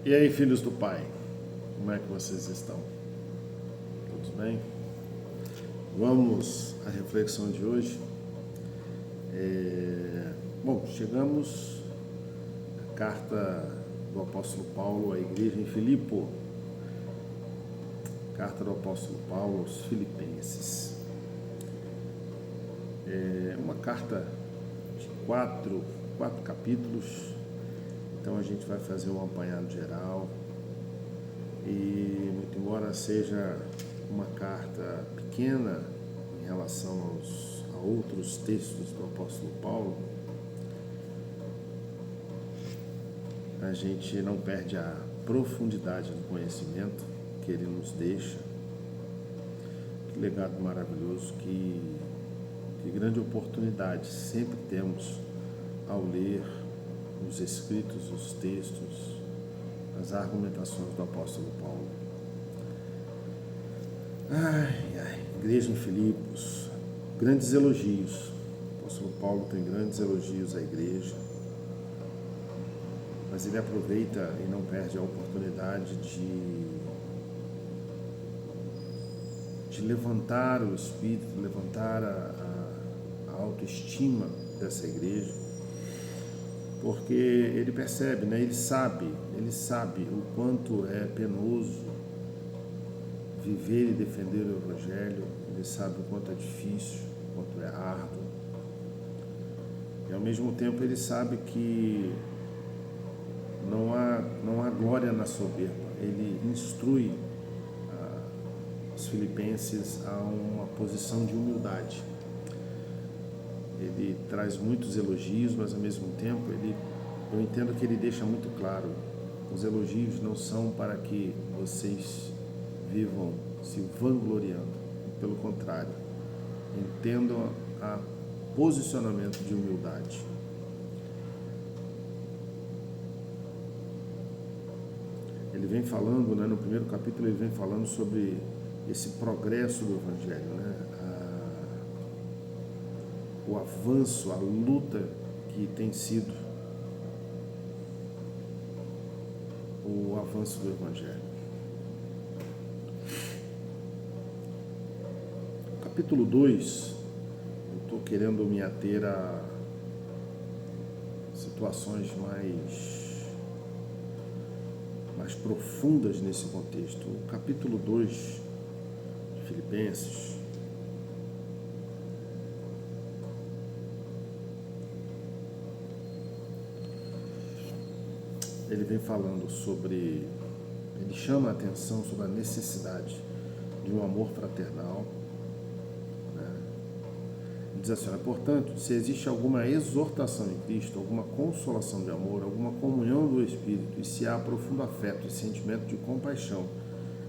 E aí, filhos do Pai, como é que vocês estão? Todos bem? Vamos à reflexão de hoje. Chegamos à carta do apóstolo Paulo à igreja em Filipe. Carta do apóstolo Paulo aos Filipenses. É uma carta de quatro capítulos. Então a gente vai fazer um apanhado geral e, muito embora seja uma carta pequena em relação a outros textos do apóstolo Paulo, a gente não perde a profundidade do conhecimento que ele nos deixa. Que legado maravilhoso, que grande oportunidade sempre temos ao ler os escritos, os textos, as argumentações do apóstolo Paulo. Igreja em Filipos, grandes elogios. O apóstolo Paulo tem grandes elogios à igreja, mas ele aproveita e não perde a oportunidade de levantar o espírito, levantar a autoestima dessa igreja, porque ele percebe, ele sabe o quanto é penoso viver e defender o Evangelho, ele sabe o quanto é difícil, o quanto é árduo, e ao mesmo tempo ele sabe que não há glória na soberba. Ele instrui os filipenses a uma posição de humildade. Ele traz muitos elogios, mas ao mesmo tempo eu entendo que ele deixa muito claro: os elogios não são para que vocês vivam se vangloriando, pelo contrário, entendam a posicionamento de humildade. Ele vem falando, no primeiro capítulo, ele vem falando sobre esse progresso do Evangelho, o avanço, a luta que tem sido o avanço do Evangelho. Capítulo 2, eu estou querendo me ater a situações mais profundas nesse contexto. O capítulo 2 de Filipenses, ele vem falando ele chama a atenção sobre a necessidade de um amor fraternal. Ele diz assim: portanto, se existe alguma exortação em Cristo, alguma consolação de amor, alguma comunhão do Espírito, e se há profundo afeto e sentimento de compaixão,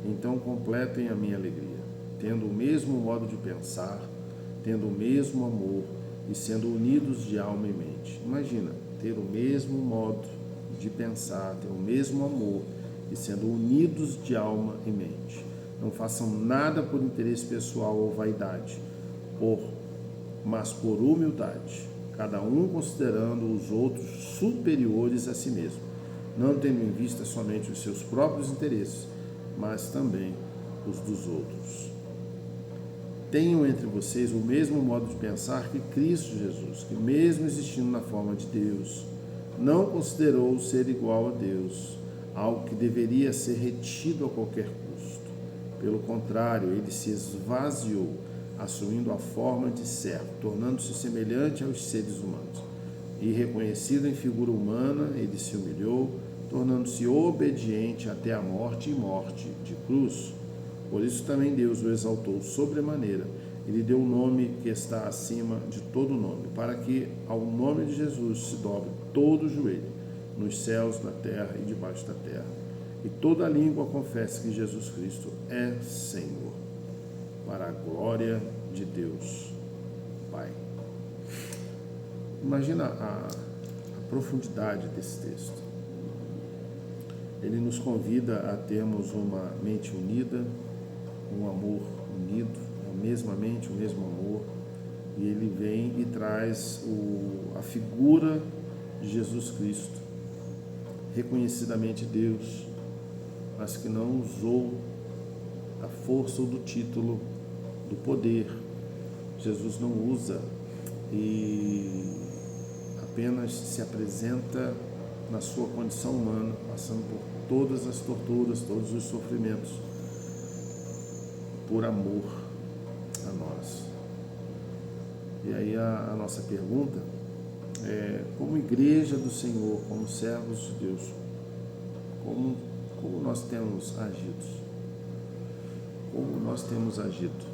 então completem a minha alegria, tendo o mesmo modo de pensar, tendo o mesmo amor e sendo unidos de alma e mente. Imagina, ter o mesmo modo de pensar, ter o mesmo amor e sendo unidos de alma e mente. Não façam nada por interesse pessoal ou vaidade, mas por humildade, cada um considerando os outros superiores a si mesmo, não tendo em vista somente os seus próprios interesses, mas também os dos outros. Tenham entre vocês o mesmo modo de pensar que Cristo Jesus, que mesmo existindo na forma de Deus, não considerou ser igual a Deus, algo que deveria ser retido a qualquer custo. Pelo contrário, ele se esvaziou, assumindo a forma de servo, tornando-se semelhante aos seres humanos. E reconhecido em figura humana, ele se humilhou, tornando-se obediente até a morte e morte de cruz. Por isso também Deus o exaltou sobremaneira. Ele deu o nome que está acima de todo nome, para que ao nome de Jesus se dobre todo o joelho, nos céus, na terra e debaixo da terra, e toda língua confesse que Jesus Cristo é Senhor, para a glória de Deus Pai. Imagina a profundidade desse texto. Ele nos convida a termos uma mente unida, um amor unido, a mesma mente, o mesmo amor, e ele vem e traz a figura de Jesus Cristo reconhecidamente Deus, mas que não usou da força ou do título, do poder. Jesus não usa e apenas se apresenta na sua condição humana, passando por todas as torturas, todos os sofrimentos, por amor a nós. E aí a nossa pergunta é, como igreja do Senhor, como servos de Deus, como nós temos agido? Como nós temos agido?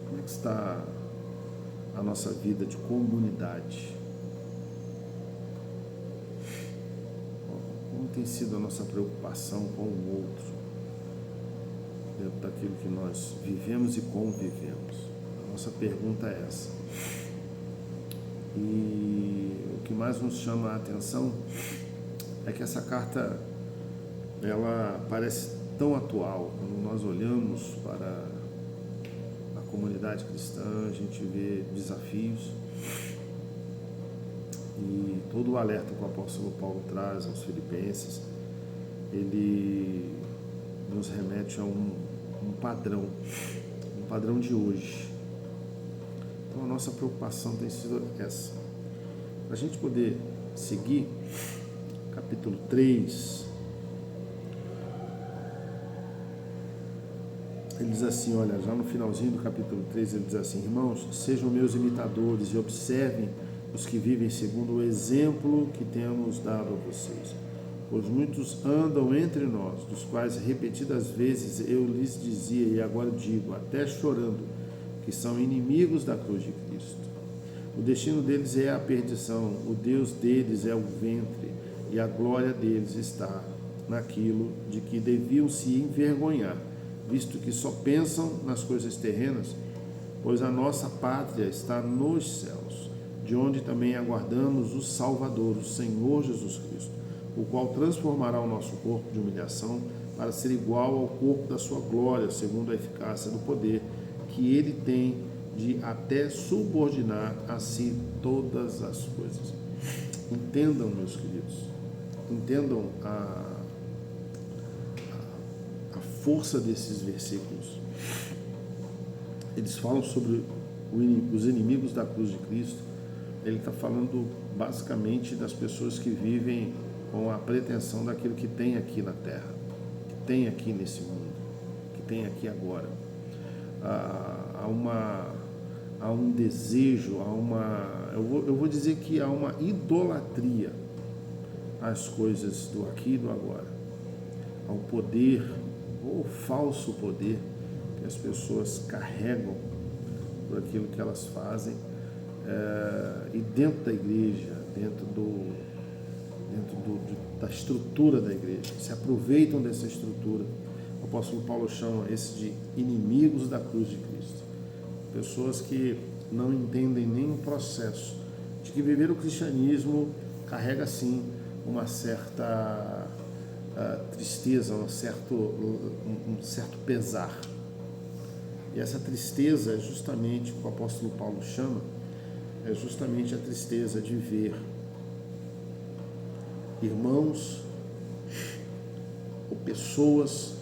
Como é que está a nossa vida de comunidade? Como tem sido a nossa preocupação com o outro, dentro daquilo que nós vivemos e convivemos? A nossa pergunta é essa. E o que mais nos chama a atenção é que essa carta, ela parece tão atual. Quando nós olhamos para a comunidade cristã, a gente vê desafios e todo o alerta que o apóstolo Paulo traz aos filipenses, ele nos remete a um padrão de hoje. Então a nossa preocupação tem sido essa. Para a gente poder seguir, capítulo 3, ele diz assim, olha, já no finalzinho do capítulo 3, ele diz assim: irmãos, sejam meus imitadores e observem os que vivem segundo o exemplo que temos dado a vocês. Pois muitos andam entre nós, dos quais repetidas vezes eu lhes dizia, e agora digo, até chorando, que são inimigos da cruz de Cristo. O destino deles é a perdição, o Deus deles é o ventre, e a glória deles está naquilo de que deviam se envergonhar, visto que só pensam nas coisas terrenas, pois a nossa pátria está nos céus, de onde também aguardamos o Salvador, o Senhor Jesus Cristo, o qual transformará o nosso corpo de humilhação para ser igual ao corpo da sua glória, segundo a eficácia do poder que ele tem de até subordinar a si todas as coisas. Entendam, meus queridos, entendam a força desses versículos. Eles falam sobre os inimigos da cruz de Cristo. Ele está falando basicamente das pessoas que vivem com a pretensão daquilo que tem aqui na terra, que tem aqui nesse mundo, que tem aqui agora. Há um desejo, eu vou dizer que há uma idolatria às coisas do aqui e do agora, ao poder, ou falso poder, que as pessoas carregam por aquilo que elas fazem, e dentro da igreja, dentro da estrutura da igreja, se aproveitam dessa estrutura. O apóstolo Paulo chama esse de inimigos da cruz de Cristo. Pessoas que não entendem nem o processo de que viver o cristianismo carrega, sim, uma certa tristeza, um certo pesar. E essa tristeza é justamente o que o apóstolo Paulo chama, é justamente a tristeza de ver irmãos ou pessoas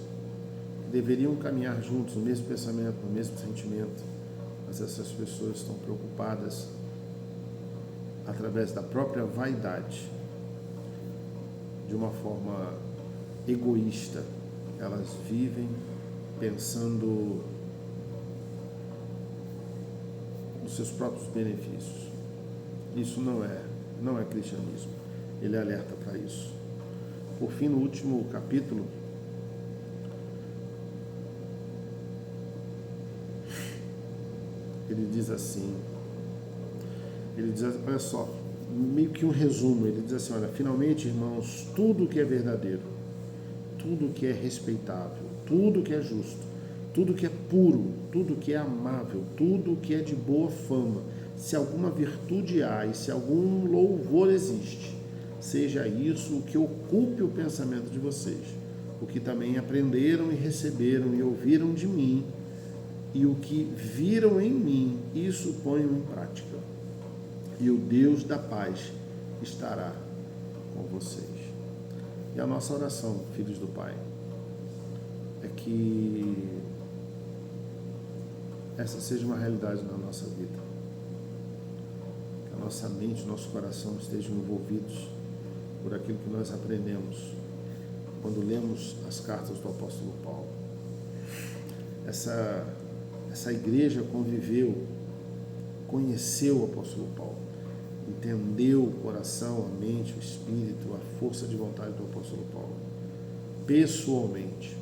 que deveriam caminhar juntos no mesmo pensamento, no mesmo sentimento, mas essas pessoas estão preocupadas através da própria vaidade, de uma forma egoísta. Elas vivem pensando nos seus próprios benefícios. Isso não é cristianismo. Ele alerta para isso. Por fim, no último capítulo, ele diz assim, olha só, meio que um resumo, ele diz assim, olha, finalmente, irmãos, tudo que é verdadeiro, tudo que é respeitável, tudo que é justo, tudo que é puro, tudo que é amável, tudo que é de boa fama, se alguma virtude há e se algum louvor existe, seja isso o que ocupe o pensamento de vocês, o que também aprenderam e receberam e ouviram de mim, e o que viram em mim, isso ponham em prática. E o Deus da paz estará com vocês. E a nossa oração, filhos do Pai, é que essa seja uma realidade na nossa vida. Que a nossa mente, nosso coração estejam envolvidos por aquilo que nós aprendemos quando lemos as cartas do apóstolo Paulo. Essa igreja conviveu, conheceu o apóstolo Paulo, entendeu o coração, a mente, o espírito, a força de vontade do apóstolo Paulo, pessoalmente.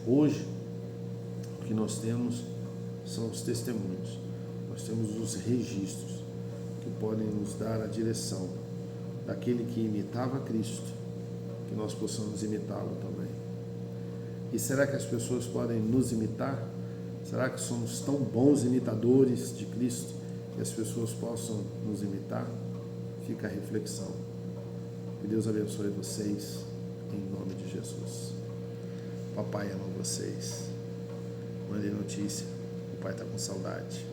Hoje, o que nós temos são os testemunhos, nós temos os registros que podem nos dar a direção daquele que imitava Cristo, que nós possamos imitá-lo também. E será que as pessoas podem nos imitar? Será que somos tão bons imitadores de Cristo que as pessoas possam nos imitar? Fica a reflexão. Que Deus abençoe vocês, em nome de Jesus. Papai ama vocês. Mandei notícia, o pai está com saudade.